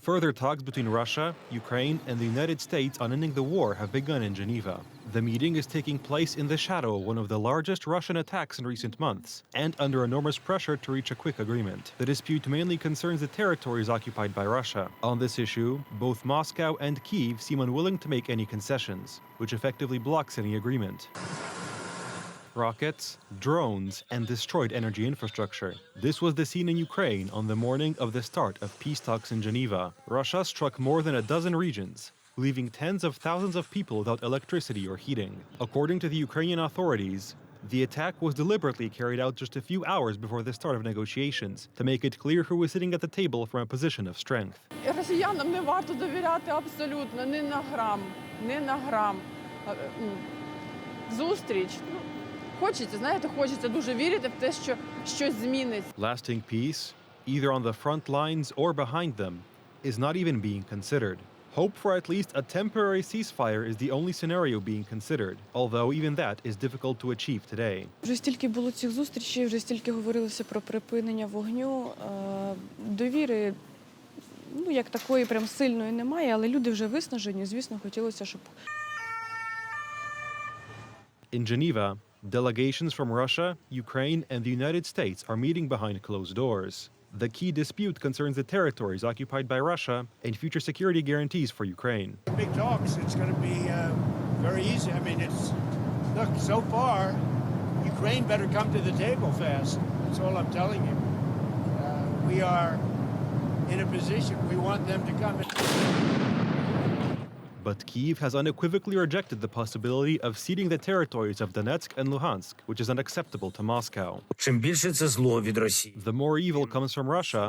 Further talks between Russia, Ukraine, and the United States on ending the war have begun in Geneva. The meeting is taking place in the shadow of one of the largest Russian attacks in recent months, and under enormous pressure to reach a quick agreement. The dispute mainly concerns the territories occupied by Russia. On this issue, both Moscow and Kyiv seem unwilling to make any concessions, which effectively blocks any agreement. Rockets, drones, and destroyed energy infrastructure. This was the scene in Ukraine on the morning of the start of peace talks in Geneva. Russia struck more than a dozen regions, leaving tens of thousands of people without electricity or heating. According to the Ukrainian authorities, the attack was deliberately carried out just a few hours before the start of negotiations to make it clear who was sitting at the table from a position of strength. Росіянам не варто довіряти абсолютно, ні на грам, ні на грам. Зустріч. Хочеться, знаєте, хочеться дуже вірити в те, що щось зміниться. Lasting peace, either on the front lines or behind them, is not even being considered. Hope for at least a temporary ceasefire is the only scenario being considered, although even that is difficult to achieve today. Вже стільки було цих зустрічей, вже стільки говорилося про припинення вогню. Довіри, як такої прям сильної немає, але люди вже виснажені, звісно, хотілося, щоб... In Geneva, delegations from Russia, Ukraine, and the United States are meeting behind closed doors. The key dispute concerns the territories occupied by Russia and future security guarantees for Ukraine. Big talks, it's going to be very easy. I mean, look, so far, Ukraine better come to the table fast. That's all I'm telling you. We are in a position, we want them to come in. But Kyiv has unequivocally rejected the possibility of ceding the territories of Donetsk and Luhansk, which is unacceptable to Moscow. The more evil comes from Russia,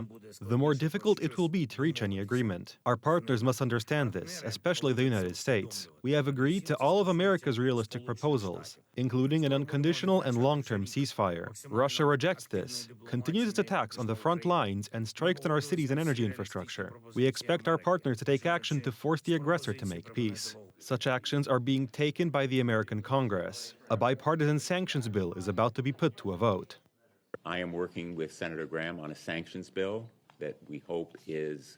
the more difficult it will be to reach any agreement. Our partners must understand this, especially the United States. We have agreed to all of America's realistic proposals, including an unconditional and long-term ceasefire. Russia rejects this, continues its attacks on the front lines, and strikes on our cities and energy infrastructure. We expect our partners to take action to force the aggressor to make peace. Such actions are being taken by the American Congress. A bipartisan sanctions bill is about to be put to a vote. I am working with Senator Graham on a sanctions bill that we hope is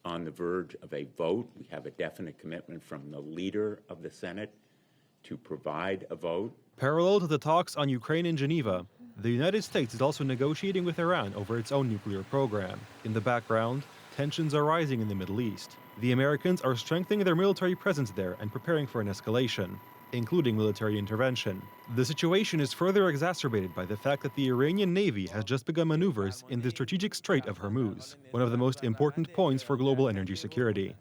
on the verge of a vote. We have a definite commitment from the leader of the Senate to provide a vote. Parallel to the talks on Ukraine in Geneva, the United States is also negotiating with Iran over its own nuclear program. In the background, tensions are rising in the Middle East. The Americans are strengthening their military presence there and preparing for an escalation, including military intervention. The situation is further exacerbated by the fact that the Iranian Navy has just begun maneuvers in the strategic Strait of Hormuz, one of the most important points for global energy security.